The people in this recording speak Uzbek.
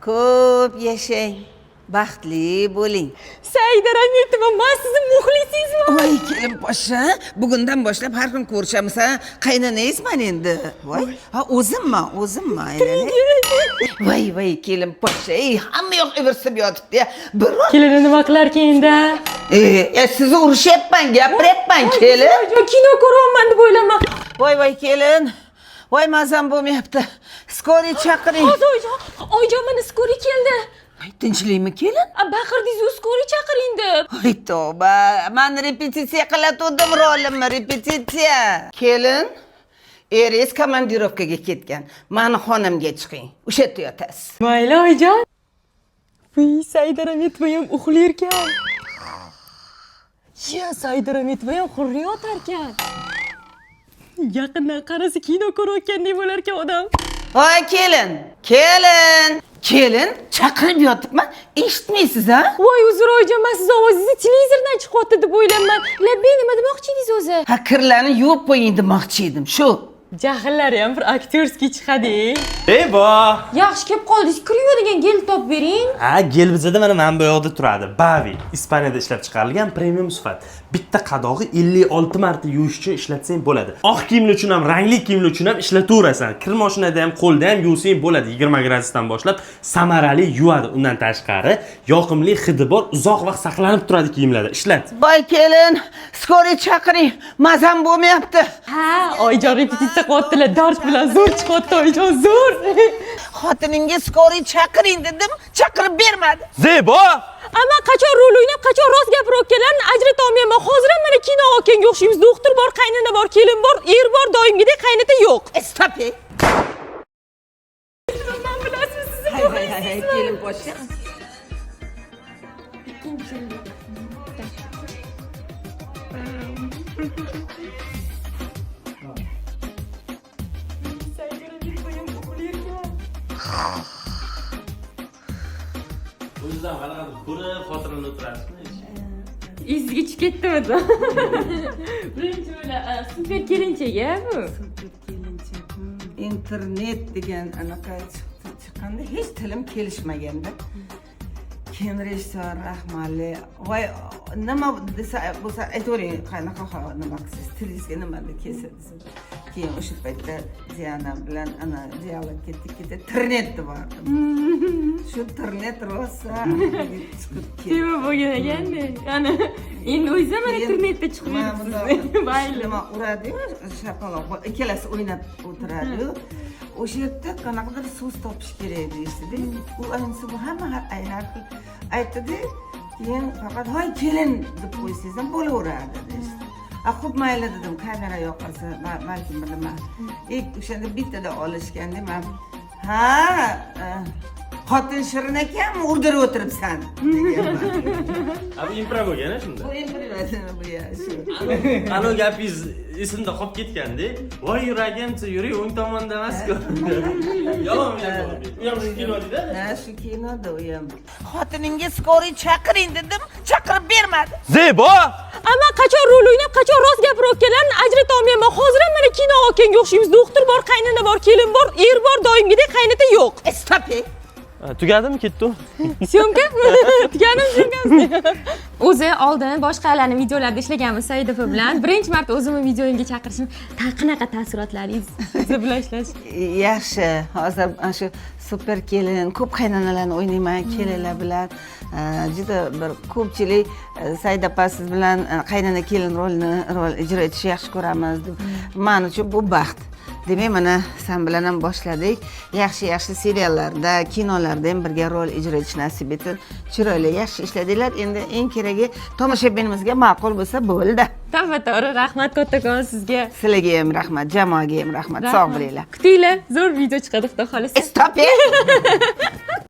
Ko'p yashang, baxtli bo'ling. Saida Rametova, men sizni muxlisingizman. Voy kelin poshsha, bugundan boshlab har kun ko'rishamiz, ha? Qaynonangizman endi. Voy, ha o'zimman, aylanay. Voy kelin poshsha, hamma yoq ivirsib yotibdi. Kelini nima qilarkan endi? Sizni urushyapman, gapiryapman kelin. Kino ko'ryapman deb o'ylamoq. Voy kelin. Voy mazam bo'lmayapti. Skoriy chaqiring. Oyjon, mana skoriy keldi. Tinchlikmi kelin? Baqirdingiz, skoriy chaqiring deb. Voy tavba, men repetitsiya qilayotgandim, rolimni repetitsiya. Kelin, eringiz komandirovkaga ketgan. Meni xonamga chiqing. O'sha yerda yotasiz. Mayli oyjon. Voy, Saida Rametova ham uxlayotgan. Saida Rametova ham hurriy yotarkan. Yaqindan qarasa kino ko'rayotgandek bo'larkan odam. Voy kelin, chaqirib yotibman, eshitmaysiz ha? Voy uzr oyjon, men siz ovozingizni televizordan chiqyapti deb o'ylayman. Labbi nima demoqchi edingiz o'zi? Ha, kirlarni yuvib qo'ying demoqchi edim, shu. Jahllari ham bir aktyorskiy chiqadi. Bo! Yaxshi kelib qoldingiz. Kir yuvadigan gel topib bering. Ha, gel bizada mana bu yoqda turadi. Bavi, Ispaniyada ishlab chiqarilgan premium sifat. Bitta qadog'i 56 marta yuvish uchun ishlatsang bo'ladi. Oq kiyimlar uchun ham, rangli kiyimlar uchun ham ishlataverasan. Kir mashinada ham, qo'lda ham yuvsang bo'ladi. 20 gradusdan boshlab samarali yuvadi. Undan tashqari, yoqimli hidi bor, uzoq vaqt saqlanib turadi kiyimlarda. Ishlat. Voy kelin, skoriy chaqiring. Mazam bo'lmayapti. Ha, oyjon repetitsiya qilyaptilar. Dars bilan zo'r chiqyapti oyjon, zo'r. Xotiningga skoriy chaqiring dedim, chaqirib bermadi. Zebo! Amma qachon rol o'ynab, qachon rost gapirayotganlarini ajrata olmayman. Hozir ham mana kino olganga o'xshaymiz. Doktor bor, qaynona bor, kelin bor, er bor, doimgidek qaynota yo'q. Stop. Men bilasizmi siz? Hay, kelin poshsha. O'zidan qanaqadir ko'rib, xotirani o'tirasizmi? Izga chiqib ketdimi? Birinchi o'yla, super kelinchaga bu. Internet degan anaqa chiqqanda hech tilim kelishmaganda. Keyin rejissor rahmatli, voy nima desa bo'lsa aytavering, qanaqa nima qilsiz, tilingizga nima deb kelsangiz. Keyin o'sha paytda Diana bilan ana dialog ketdik, internetda bordim. Shu internet rosa chiqib ketdi. Nima bo'lgan ekanda? Ana endi o'zi mana internetda chiqib yuribsiz. Mayli. Nima uradi-yu, shapaloq ikkalasi o'ynab o'tiradi-yu. O'sha yerda qanaqadir so'z topish kerak deyishdi. U ayniqsa bu hamma aytdi. Keyin faqat hoy kelin deb qo'ysangiz ham bo'laveradi deyishdi. Xo'p mayli dedim, kamera yoqasi, balki nima. O'shanda bittada olishganda men xotin shirin ekanmi, urdirib o'tiribsan deganman. Bu improv bo'lgan shunda. Bu improv bu ya shu. Ana gapingiz esimda qolib ketganda, voy yuragimcha, yuring o'ng tomonda emas-ku. Yomon gap. U ham kinoda. Ha, shu kinoda u ham. Xotiningga skoriy chaqiring dedim, chaqirib bermadi. Zebo! Amma qachon rol o'ynab, qachon rost gapirayotganlarini ajrata olmayman. Hozir ham mana kino olganga o'xshaymiz. Doktor bor, qaynona bor, kelin bor, er bor, doimgidek qaynota yo'q. Stop. Tugadimi, ketdi? Syomka? Tugadimi? O'zi oldin boshqalarning videolarida ishlaganmiz Saidova bilan. Birinchi marta o'zimni videoyimga chaqirishim. Qanaqa taassurotlaringiz siz bilan ishlash? Yaxshi. Hozir shu super kelin, ko'p qaynonalarni o'ynayman, kelinlar bilan. Juda bir ko'pchilik Saida opa siz bilan qaynona kelin rol ijro etishni yaxshi ko'ramiz deb. Men uchun bu baxt. Demak, mana sen bilan ham boshladik. Yaxshi seriallarda, kinolarda ham birga rol ijro etish nasib etdi. Chiroyli, yaxshi ishladinglar. Endi eng keragi tomoshabinimizga ma'qul bo'lsa bo'ldi. To'g'ri, rahmat kattakon sizga. Sizlarga ham rahmat, jamoaga ham rahmat. Sog' bo'linglar. Kutinglar, zo'r video chiqadi, xudo xolisa. Stop.